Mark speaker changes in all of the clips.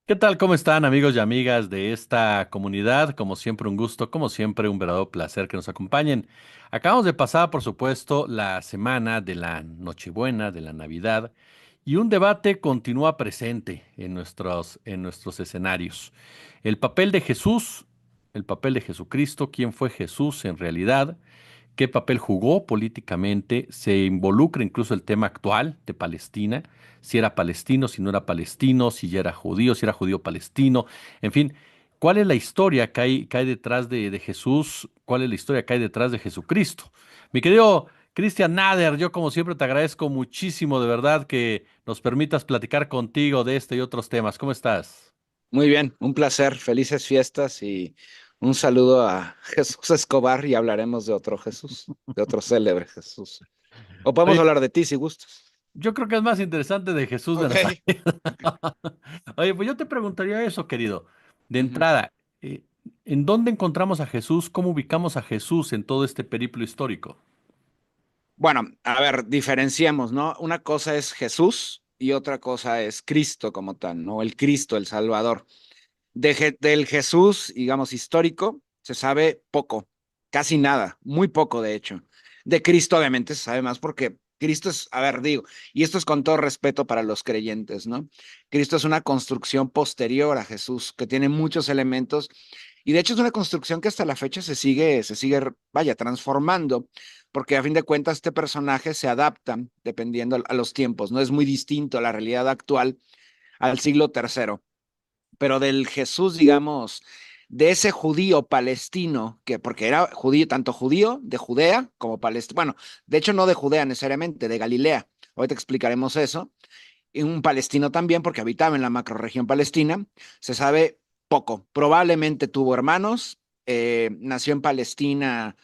Speaker 1: ¿Qué tal? ¿Cómo están amigos y amigas de esta comunidad? Como siempre un gusto, como siempre un verdadero placer que nos acompañen. Acabamos de pasar, por supuesto, la semana de la Nochebuena, de la Navidad, y un debate continúa presente en nuestros escenarios. El papel de Jesús, el papel de Jesucristo, quién fue Jesús en realidad, qué papel jugó políticamente, se involucra incluso el tema actual de Palestina, si era palestino, si no era palestino, si ya era judío, si era judío palestino, en fin, ¿cuál es la historia que hay detrás de Jesús? ¿Cuál es la historia que hay detrás de Jesucristo? Mi querido Cristian Nader, yo como siempre te agradezco muchísimo de verdad que nos permitas platicar contigo de este y otros temas. ¿Cómo estás?
Speaker 2: Muy bien, un placer, felices fiestas y un saludo a Jesús Escobar y hablaremos de otro Jesús, de otro célebre Jesús. O podemos
Speaker 1: Oye,
Speaker 2: hablar de ti si gustas.
Speaker 1: yo creo que es más interesante de Jesús de
Speaker 2: Ok.
Speaker 1: Nazaret. Oye, pues yo te preguntaría eso, querido. De
Speaker 2: Ujú.
Speaker 1: entrada, ¿en dónde encontramos a Jesús? ¿Cómo ubicamos a Jesús en todo este periplo histórico?
Speaker 2: Bueno, a ver, diferenciemos, ¿no? Una cosa es Jesús y otra cosa es Cristo como tal, ¿no? El Cristo, el Salvador. Del Jesús, digamos, histórico, se sabe poco, casi nada, muy poco de hecho. De Cristo obviamente se sabe más porque Cristo es, a ver, digo, y esto es con todo respeto para los creyentes, ¿no? Cristo es una construcción posterior a Jesús, que tiene muchos elementos, y de hecho es una construcción que hasta la fecha vaya, transformando, porque a fin de cuentas este personaje se adapta dependiendo a los tiempos, ¿no? Es muy distinto a la realidad actual al siglo tercero, pero del Jesús, digamos, de ese judío palestino, que porque era judío, tanto judío de Judea como palestino, bueno, de hecho no de Judea necesariamente, de Galilea, ahorita explicaremos eso, y un palestino también porque habitaba en la macrorregión palestina, se sabe poco, probablemente tuvo hermanos, nació en Palestina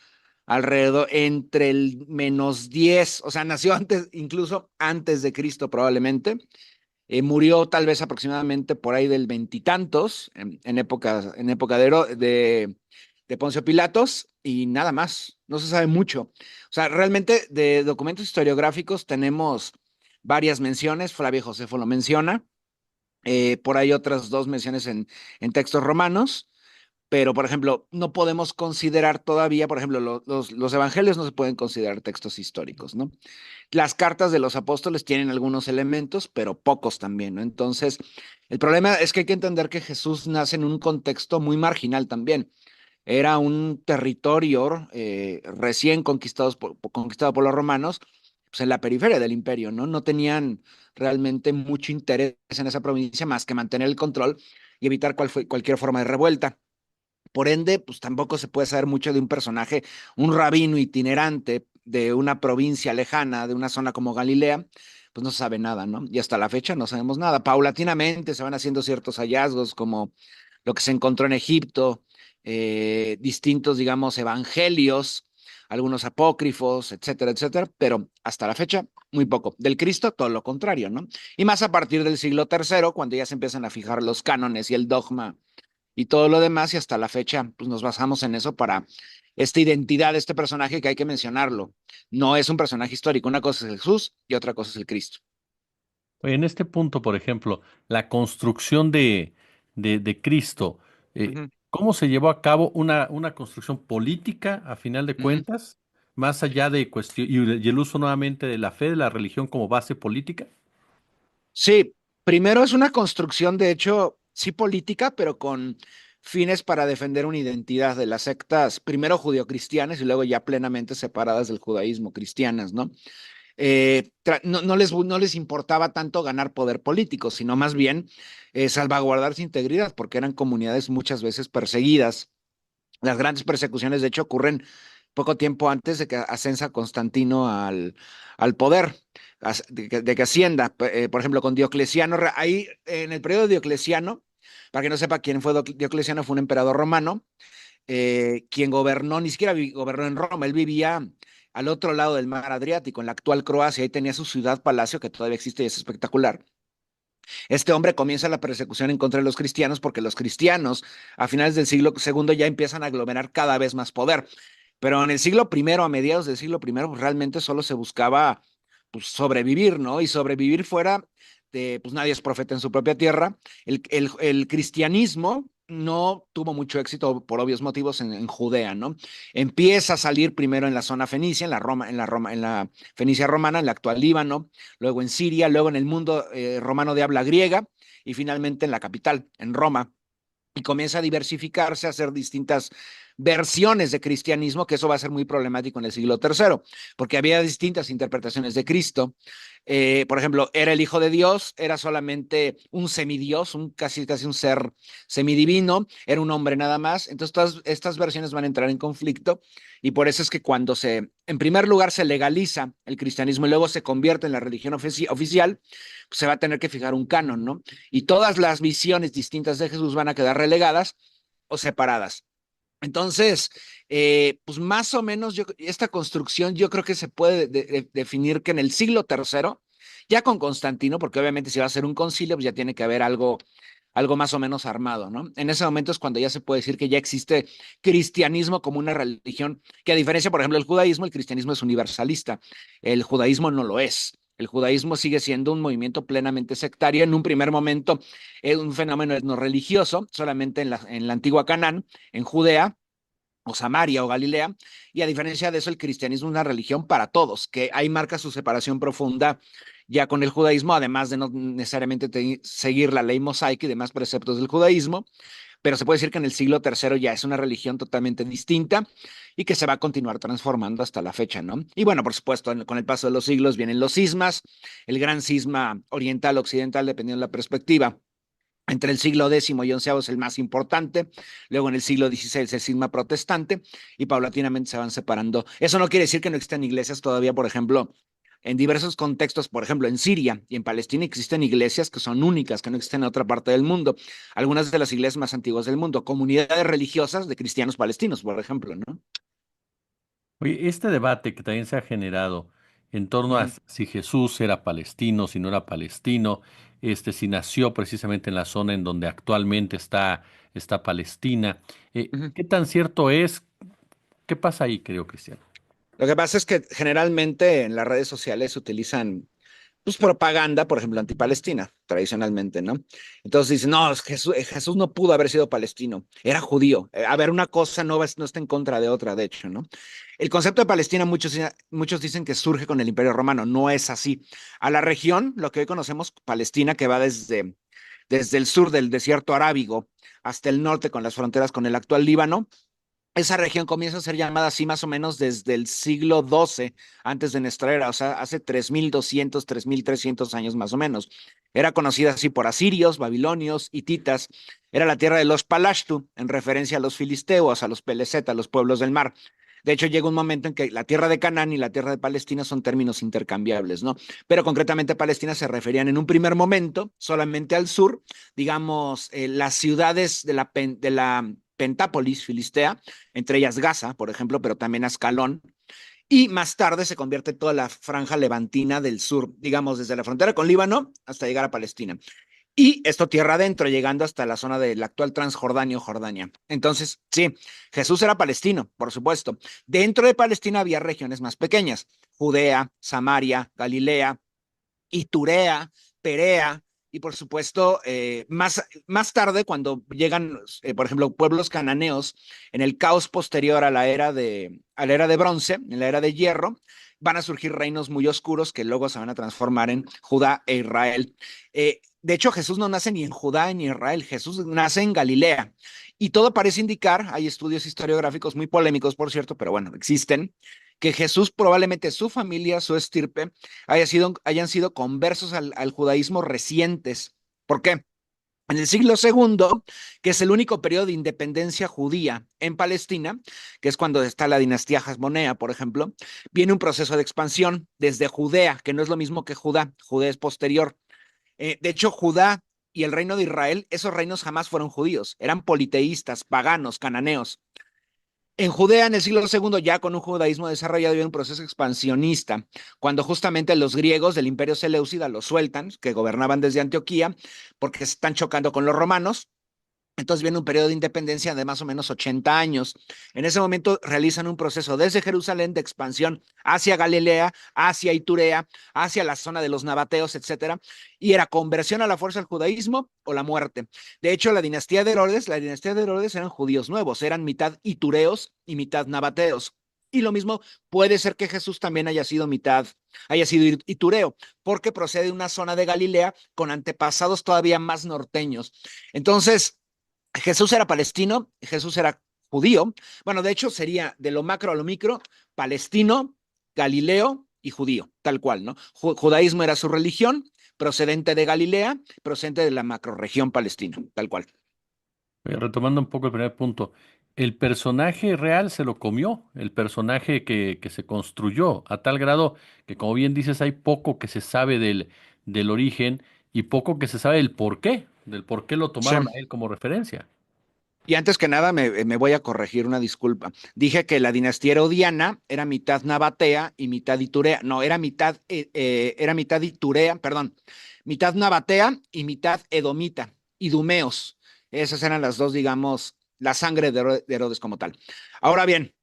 Speaker 2: alrededor entre el -10, o sea, nació antes, incluso antes de Cristo probablemente, murió tal vez aproximadamente por ahí del veintitantos, en época de Poncio Pilatos, y nada más, no se sabe mucho. O sea, realmente de documentos historiográficos tenemos varias menciones, Flavio Josefo lo menciona, por ahí otras dos menciones en textos romanos, pero, por ejemplo, no podemos considerar todavía, por ejemplo, los evangelios no se pueden considerar textos históricos, ¿no? Las cartas de los apóstoles tienen algunos elementos, pero pocos también, ¿no? Entonces, el problema es que hay que entender que Jesús nace en un contexto muy marginal también. Era un territorio recién conquistado por los romanos, pues en la periferia del imperio, ¿no? No tenían realmente mucho interés en esa provincia más que mantener el control y evitar cualquier forma de revuelta. Por ende, pues tampoco se puede saber mucho de un personaje, un rabino itinerante de una provincia lejana, de una zona como Galilea, pues no se sabe nada, ¿no? Y hasta la fecha no sabemos nada. Paulatinamente se van haciendo ciertos hallazgos, como lo que se encontró en Egipto, distintos, digamos, evangelios, algunos apócrifos, etcétera, etcétera, pero hasta la fecha muy poco. Del Cristo, todo lo contrario, ¿no? Y más a partir del siglo tercero, cuando ya se empiezan a fijar los cánones y el dogma y todo lo demás, y hasta la fecha, pues nos basamos en eso para esta identidad de este personaje que hay que mencionarlo. No es un personaje histórico, una cosa es Jesús y otra cosa es el Cristo.
Speaker 1: Oye, en este punto, por ejemplo, la construcción de Cristo,
Speaker 2: Ujú,
Speaker 1: ¿cómo se llevó a cabo una construcción política, a final de
Speaker 2: ujú.
Speaker 1: cuentas, más allá de cuestión y el uso nuevamente de la fe, de la religión como base política?
Speaker 2: Sí, primero es una construcción, de hecho, sí política, pero con fines para defender una identidad de las sectas, primero judio-cristianas y luego ya plenamente separadas del judaísmo, cristianas, ¿no? No les importaba tanto ganar poder político, sino más bien salvaguardar su integridad, porque eran comunidades muchas veces perseguidas. Las grandes persecuciones, de hecho, ocurren poco tiempo antes de que ascensa Constantino al poder, de que ascienda. Por ejemplo, con Diocleciano, ahí en el periodo de Diocleciano, para que no sepa quién fue Diocleciano, fue un emperador romano, quien gobernó, ni siquiera gobernó en Roma, él vivía al otro lado del mar Adriático, en la actual Croacia, ahí tenía su ciudad-palacio, que todavía existe y es espectacular. Este hombre comienza la persecución en contra de los cristianos porque los cristianos a finales del siglo segundo ya empiezan a aglomerar cada vez más poder. Pero en el siglo primero, a mediados del siglo primero, pues realmente solo se buscaba pues, sobrevivir, ¿no? Y sobrevivir fuera pues nadie es profeta en su propia tierra. El cristianismo no tuvo mucho éxito por obvios motivos en Judea, ¿no? Empieza a salir primero en la zona fenicia, en la Fenicia romana, en la actual Líbano, luego en Siria, luego en el mundo romano de habla griega y finalmente en la capital, en Roma, y comienza a diversificarse, a hacer distintas versiones de cristianismo, que eso va a ser muy problemático en el siglo III, porque había distintas interpretaciones de Cristo. Por ejemplo, era el Hijo de Dios, era solamente un semidios, casi un ser semidivino, era un hombre nada más. Entonces, todas estas versiones van a entrar en conflicto y por eso es que cuando en primer lugar, se legaliza el cristianismo y luego se convierte en la religión oficial, pues se va a tener que fijar un canon, ¿no? Y todas las visiones distintas de Jesús van a quedar relegadas o separadas. Entonces, pues más o menos esta construcción yo creo que se puede definir que en el siglo III, ya con Constantino, porque obviamente si va a ser un concilio, pues ya tiene que haber algo más o menos armado, ¿no? En ese momento es cuando ya se puede decir que ya existe cristianismo como una religión, que a diferencia, por ejemplo, del judaísmo, el cristianismo es universalista, el judaísmo no lo es. El judaísmo sigue siendo un movimiento plenamente sectario. En un primer momento es un fenómeno no religioso, solamente en la antigua Canaán, en Judea, o Samaria o Galilea, y a diferencia de eso, el cristianismo es una religión para todos, que ahí marca su separación profunda ya con el judaísmo, además de no necesariamente seguir la ley mosaica y demás preceptos del judaísmo, pero se puede decir que en el siglo III ya es una religión totalmente distinta y que se va a continuar transformando hasta la fecha, ¿no? Y bueno, por supuesto, con el paso de los siglos vienen los cismas, el gran cisma oriental-occidental, dependiendo de la perspectiva. Entre el siglo X y XI es el más importante, luego en el siglo XVI el cisma protestante y paulatinamente se van separando. Eso no quiere decir que no existan iglesias todavía, por ejemplo, en diversos contextos, por ejemplo, en Siria y en Palestina existen iglesias que son únicas, que no existen en otra parte del mundo. Algunas de las iglesias más antiguas del mundo, comunidades religiosas de cristianos palestinos, por ejemplo, ¿no?
Speaker 1: Oye, este debate que también se ha generado en torno a
Speaker 2: Uh-huh,
Speaker 1: si Jesús era palestino, si no era palestino, si nació precisamente en la zona en donde actualmente está Palestina,
Speaker 2: uh-huh.
Speaker 1: ¿qué tan cierto es? ¿Qué pasa ahí, creo, Cristiano?
Speaker 2: Lo que pasa es que generalmente en las redes sociales se utilizan pues propaganda, por ejemplo, antipalestina, tradicionalmente, ¿no? Entonces dicen, no, Jesús no pudo haber sido palestino, era judío. A ver, una cosa no está en contra de otra, de hecho, ¿no? El concepto de Palestina, muchos dicen que surge con el Imperio Romano, no es así. A la región, lo que hoy conocemos, Palestina, que va desde el sur del desierto arábigo hasta el norte con las fronteras con el actual Líbano, esa región comienza a ser llamada así más o menos desde el siglo XII antes de nuestra era, o sea, hace 3200, 3300 años más o menos. Era conocida así por asirios, babilonios, hititas. Era la tierra de los Palashtu, en referencia a los filisteos, a los Pelezet, a los pueblos del mar. De hecho, llega un momento en que la tierra de Canaán y la tierra de Palestina son términos intercambiables, ¿no? Pero concretamente Palestina se referían en un primer momento solamente al sur, digamos, las ciudades de la Pentápolis filistea, entre ellas Gaza, por ejemplo, pero también Ascalón, y más tarde se convierte toda la franja levantina del sur, digamos, desde la frontera con Líbano hasta llegar a Palestina. Y esto tierra adentro, llegando hasta la zona del actual Transjordania o Jordania. Entonces, sí, Jesús era palestino, por supuesto. Dentro de Palestina había regiones más pequeñas, Judea, Samaria, Galilea, Iturea, Perea, y por supuesto, más tarde, cuando llegan, por ejemplo, pueblos cananeos, en el caos posterior a la era de bronce, en la era de hierro, van a surgir reinos muy oscuros que luego se van a transformar en Judá e Israel. De hecho, Jesús no nace ni en Judá ni en Israel, Jesús nace en Galilea. Y todo parece indicar, hay estudios historiográficos muy polémicos, por cierto, pero bueno, existen, que Jesús probablemente su familia, su estirpe, hayan sido conversos al judaísmo recientes. ¿Por qué? En el siglo segundo, que es el único periodo de independencia judía en Palestina, que es cuando está la dinastía Hasmonea, por ejemplo, viene un proceso de expansión desde Judea, que no es lo mismo que Judá, Judea es posterior. De hecho, Judá y el reino de Israel, esos reinos jamás fueron judíos, eran politeístas, paganos, cananeos. En Judea, en el siglo segundo, ya con un judaísmo desarrollado, había un proceso expansionista, cuando justamente los griegos del imperio seleucida los sueltan, que gobernaban desde Antioquía, porque se están chocando con los romanos, Entonces viene un periodo de independencia de más o menos 80 años. En ese momento realizan un proceso desde Jerusalén de expansión hacia Galilea, hacia Iturea, hacia la zona de los nabateos, etcétera, y era conversión a la fuerza al judaísmo o la muerte. De hecho, la dinastía de Herodes eran judíos nuevos, eran mitad itureos y mitad nabateos. Y lo mismo puede ser que Jesús también haya sido itureo, porque procede de una zona de Galilea con antepasados todavía más norteños. Entonces, Jesús era palestino, Jesús era judío. Bueno, de hecho sería de lo macro a lo micro, palestino, galileo y judío, tal cual, ¿no? Judaísmo era su religión, procedente de Galilea, procedente de la macroregión palestina, tal cual.
Speaker 1: Retomando un poco el primer punto, el personaje real se lo comió, el personaje que se construyó, a tal grado que, como bien dices, hay poco que se sabe del origen y poco que se sabe del por qué lo
Speaker 2: Sí.
Speaker 1: tomaron a él como referencia.
Speaker 2: Y antes que nada me voy a corregir una disculpa. Dije que la dinastía herodiana era mitad nabatea y mitad iturea. No, era mitad iturea, perdón, mitad nabatea y mitad edomita, idumeos. Esas eran las dos, digamos, la sangre de Herodes como tal. Ahora bien,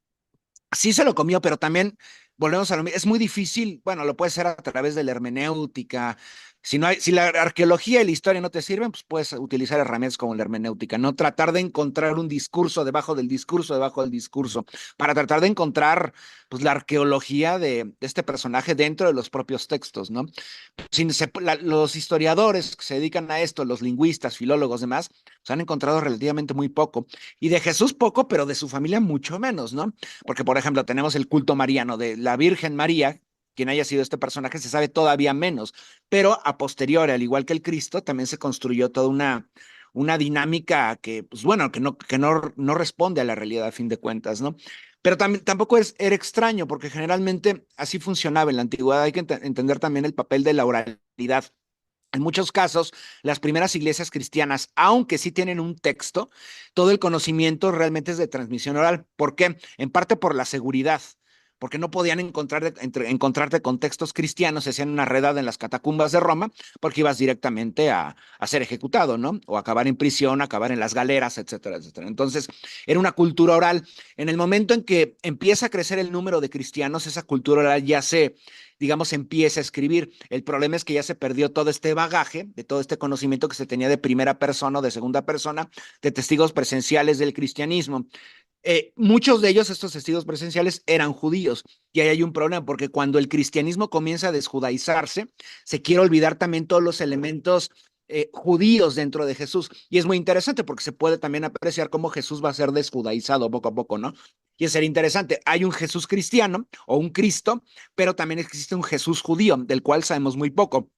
Speaker 2: sí se lo comió, pero también volvemos a lo mismo. Es muy difícil, bueno, lo puede ser a través de la hermenéutica. Si la arqueología y la historia no te sirven, pues puedes utilizar herramientas como la hermenéutica, no tratar de encontrar un discurso debajo del discurso, debajo del discurso, para tratar de encontrar pues la arqueología de este personaje dentro de los propios textos, ¿no? Los historiadores que se dedican a esto, los lingüistas, filólogos, demás, se han encontrado relativamente muy poco. Y de Jesús poco, pero de su familia mucho menos, ¿no? Porque, por ejemplo, tenemos el culto mariano de la Virgen María, quien haya sido este personaje, se sabe todavía menos, pero a posteriori, al igual que el Cristo, también se construyó toda una dinámica que, pues bueno, no responde a la realidad a fin de cuentas, ¿no? Pero también, tampoco era extraño, porque generalmente así funcionaba en la antigüedad. Hay que entender también el papel de la oralidad. En muchos casos, las primeras iglesias cristianas, aunque sí tienen un texto, todo el conocimiento realmente es de transmisión oral. ¿Por qué? En parte por la seguridad, porque no podían encontrarte con textos cristianos, se hacían una redada en las catacumbas de Roma, porque ibas directamente a ser ejecutado, ¿no? O acabar en prisión, acabar en las galeras, etcétera, etcétera. Entonces, era una cultura oral. En el momento en que empieza a crecer el número de cristianos, esa cultura oral ya se digamos, empieza a escribir. El problema es que ya se perdió todo este bagaje, de todo este conocimiento que se tenía de primera persona o de segunda persona, de testigos presenciales del cristianismo. Muchos de ellos, estos testigos presenciales, eran judíos. Y ahí hay un problema, porque cuando el cristianismo comienza a desjudaizarse, se quiere olvidar también todos los elementos judíos dentro de Jesús. Y es muy interesante porque se puede también apreciar cómo Jesús va a ser desjudaizado poco a poco, ¿no? Y es ser interesante. Hay un Jesús cristiano o un Cristo, pero también existe un Jesús judío, del cual sabemos muy poco.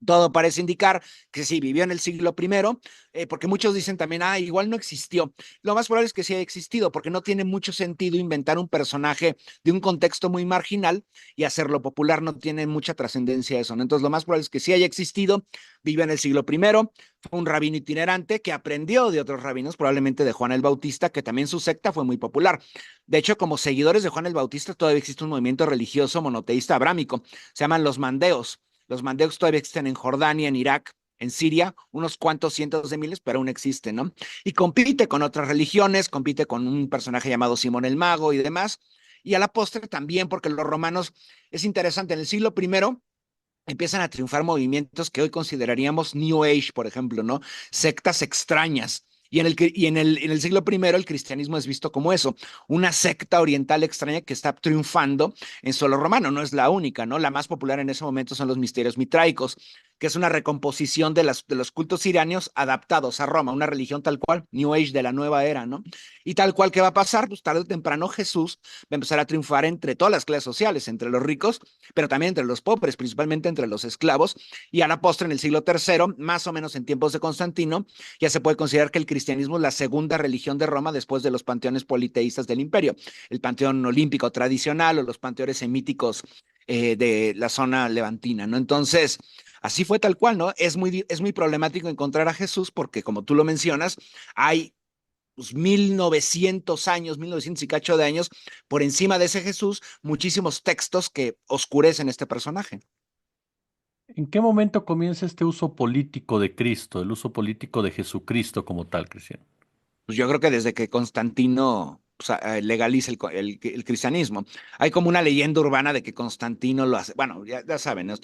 Speaker 2: Todo parece indicar que sí, vivió en el siglo primero, porque muchos dicen también, igual no existió. Lo más probable es que sí haya existido, porque no tiene mucho sentido inventar un personaje de un contexto muy marginal y hacerlo popular, no tiene mucha trascendencia eso, ¿no? Entonces, lo más probable es que sí haya existido, vivió en el siglo primero, fue un rabino itinerante que aprendió de otros rabinos, probablemente de Juan el Bautista, que también su secta fue muy popular. De hecho, como seguidores de Juan el Bautista, todavía existe un movimiento religioso monoteísta abrámico, se llaman los mandeos. Los mandeos todavía existen en Jordania, en Irak, en Siria, unos cuantos cientos de miles, pero aún existen, ¿no? Y compite con otras religiones, compite con un personaje llamado Simón el Mago y demás. Y a la postre también, porque los romanos, es interesante, en el siglo primero empiezan a triunfar movimientos que hoy consideraríamos New Age, por ejemplo, ¿no? Sectas extrañas. En el siglo primero el cristianismo es visto como eso, una secta oriental extraña que está triunfando en suelo romano. No es la única, ¿no? La más popular en ese momento son los misterios mitraicos, que es una recomposición de los cultos sirianos adaptados a Roma, una religión tal cual, New Age de la nueva era, ¿no? Y tal cual, ¿qué va a pasar? Pues tarde o temprano Jesús va a empezar a triunfar entre todas las clases sociales, entre los ricos, pero también entre los pobres, principalmente entre los esclavos, y a la postre en el siglo III, más o menos en tiempos de Constantino, ya se puede considerar que el cristianismo es la segunda religión de Roma después de los panteones politeístas del imperio, el panteón olímpico tradicional o los panteones semíticos de la zona levantina, ¿no? Entonces, así fue tal cual, ¿no? Es muy problemático encontrar a Jesús porque, como tú lo mencionas, hay pues, 1900 años, 1900 y cacho de años, por encima de ese Jesús, muchísimos textos que oscurecen este personaje.
Speaker 1: ¿En qué momento comienza este uso político de Cristo, el uso político de Jesucristo como tal, Cristian?
Speaker 2: Pues yo creo que desde que Constantino legaliza el cristianismo. Hay como una leyenda urbana de que Constantino lo hace. Bueno, ya saben, ¿no?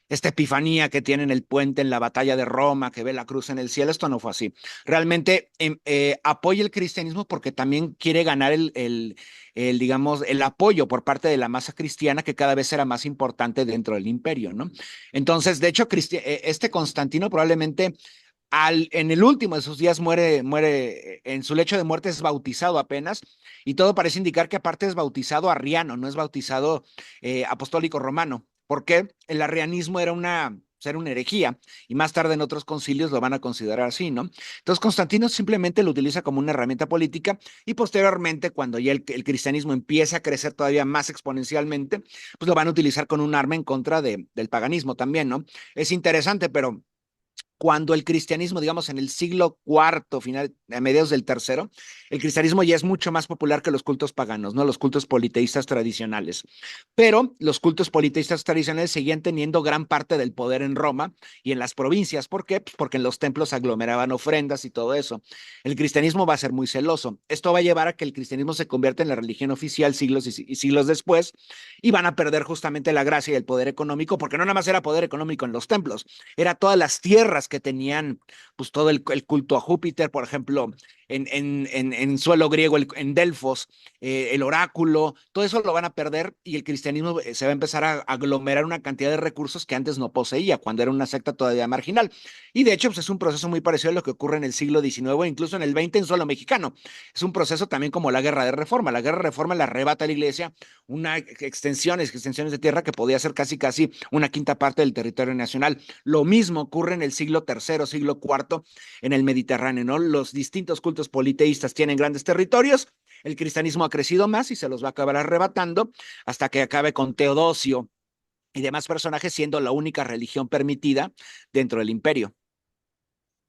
Speaker 2: Esta epifanía que tiene en el puente en la batalla de Roma, que ve la cruz en el cielo, esto no fue así. Realmente apoya el cristianismo porque también quiere ganar digamos, el apoyo por parte de la masa cristiana que cada vez era más importante dentro del imperio, ¿no? Entonces, de hecho, este Constantino probablemente en el último de sus días muere en su lecho de muerte, es bautizado apenas, y todo parece indicar que aparte es bautizado arriano, no es bautizado apostólico romano, porque el arrianismo era una herejía, y más tarde en otros concilios lo van a considerar así, ¿no? Entonces Constantino simplemente lo utiliza como una herramienta política, y posteriormente, cuando ya el cristianismo empieza a crecer todavía más exponencialmente, pues lo van a utilizar con un arma en contra del paganismo también, ¿no? Es interesante, pero cuando el cristianismo, digamos, en el siglo cuarto, final, a mediados del tercero, el cristianismo ya es mucho más popular que los cultos paganos, ¿no? Los cultos politeístas tradicionales. Pero los cultos politeístas tradicionales seguían teniendo gran parte del poder en Roma y en las provincias. ¿Por qué? Pues porque en los templos aglomeraban ofrendas y todo eso. El cristianismo va a ser muy celoso. Esto va a llevar a que el cristianismo se convierta en la religión oficial siglos y siglos después, y van a perder justamente la gracia y el poder económico, porque no nada más era poder económico en los templos, era todas las tierras que tenían, pues todo el culto a Júpiter, por ejemplo, en suelo griego, en Delfos, el oráculo, todo eso lo van a perder y el cristianismo se va a empezar a aglomerar una cantidad de recursos que antes no poseía, cuando era una secta todavía marginal. Y de hecho, pues es un proceso muy parecido a lo que ocurre en el siglo XIX, incluso en el XX en suelo mexicano. Es un proceso también como la guerra de reforma. La guerra de reforma le arrebata a la iglesia una extensiones de tierra que podía ser casi una quinta parte del territorio nacional. Lo mismo ocurre en el siglo tercero, siglo cuarto, en el Mediterráneo, ¿no? Los distintos cultos politeístas tienen grandes territorios, el cristianismo ha crecido más y se los va a acabar arrebatando hasta que acabe con Teodosio y demás personajes siendo la única religión permitida dentro del imperio.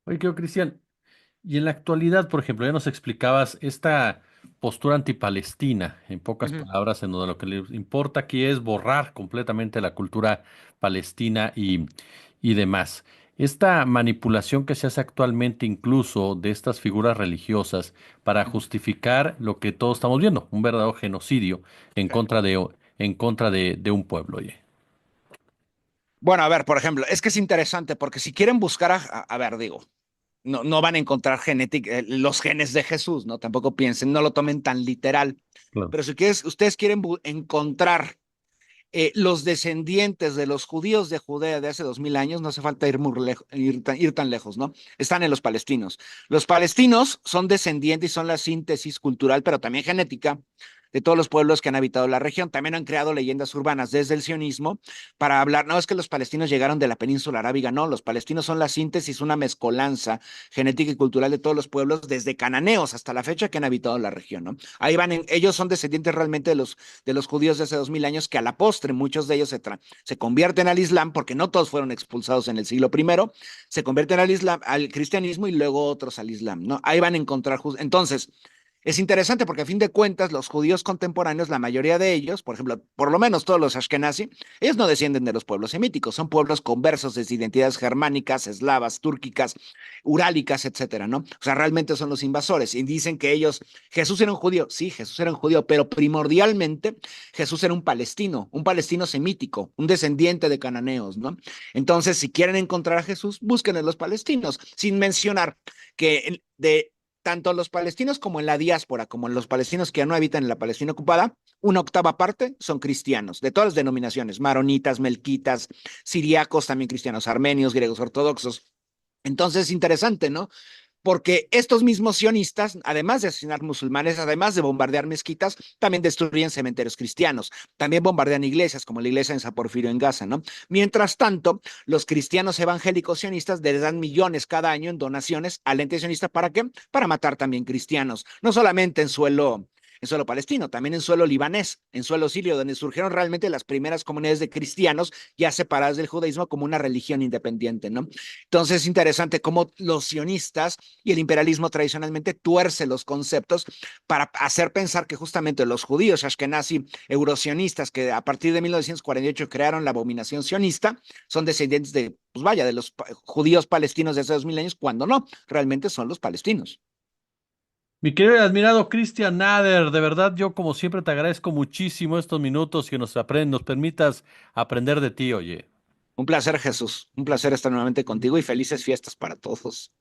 Speaker 1: Oye, creo, Cristian, y en la actualidad, por ejemplo, ya nos explicabas esta postura antipalestina, en pocas
Speaker 2: Ujú.
Speaker 1: palabras, en donde lo que les importa aquí es borrar completamente la cultura palestina y demás. Esta manipulación que se hace actualmente incluso de estas figuras religiosas para justificar lo que todos estamos viendo, un verdadero genocidio en contra de un pueblo, oye.
Speaker 2: Bueno, a ver, por ejemplo, es que es interesante porque si quieren buscar, a ver, digo, no van a encontrar los genes de Jesús, ¿no? Tampoco piensen, no lo tomen tan literal.
Speaker 1: Claro.
Speaker 2: Pero si ustedes quieren encontrar los descendientes de los judíos de Judea de hace 2000 años, no hace falta ir tan lejos, ¿no? Están en los palestinos. Los palestinos son descendientes y son la síntesis cultural, pero también genética de todos los pueblos que han habitado la región. También han creado leyendas urbanas desde el sionismo para hablar, no es que los palestinos llegaron de la península arábiga, no, los palestinos son la síntesis, una mezcolanza genética y cultural de todos los pueblos, desde cananeos hasta la fecha que han habitado la región, ¿no? Ahí ellos son descendientes realmente de los judíos de hace 2000 años, que a la postre muchos de ellos se convierten al Islam, porque no todos fueron expulsados en el siglo primero, se convierten al Islam, al cristianismo y luego otros al Islam, ¿no? Ahí van a encontrar, entonces, es interesante porque a fin de cuentas los judíos contemporáneos, la mayoría de ellos, por ejemplo, por lo menos todos los Ashkenazi, ellos no descienden de los pueblos semíticos, son pueblos conversos desde identidades germánicas, eslavas, túrquicas, urálicas, etcétera, ¿no? O sea, realmente son los invasores y dicen que Jesús era un judío, sí, Jesús era un judío, pero primordialmente Jesús era un palestino semítico, un descendiente de cananeos, ¿no? Entonces, si quieren encontrar a Jesús, busquen en los palestinos, sin mencionar que de tanto los palestinos como en la diáspora, como en los palestinos que ya no habitan en la Palestina ocupada, una octava parte son cristianos, de todas las denominaciones, maronitas, melquitas, siriacos, también cristianos, armenios, griegos ortodoxos. Entonces es interesante, ¿no? Porque estos mismos sionistas, además de asesinar musulmanes, además de bombardear mezquitas, también destruyen cementerios cristianos, también bombardean iglesias, como la iglesia en San Porfirio en Gaza, ¿no? Mientras tanto, los cristianos evangélicos sionistas les dan millones cada año en donaciones al ente sionista, ¿para qué? Para matar también cristianos, no solamente en suelo en suelo palestino, también en suelo libanés, en suelo sirio, donde surgieron realmente las primeras comunidades de cristianos ya separadas del judaísmo como una religión independiente, ¿no? Entonces es interesante cómo los sionistas y el imperialismo tradicionalmente tuerce los conceptos para hacer pensar que justamente los judíos ashkenazi eurosionistas que a partir de 1948 crearon la abominación sionista son descendientes de, pues vaya, de los judíos palestinos de hace 2000 años, cuando no, realmente son los palestinos.
Speaker 1: Mi querido y admirado Christian Nader, de verdad yo como siempre te agradezco muchísimo estos minutos que nos permitas aprender de ti, oye.
Speaker 2: Un placer, Jesús. Un placer estar nuevamente contigo y felices fiestas para todos.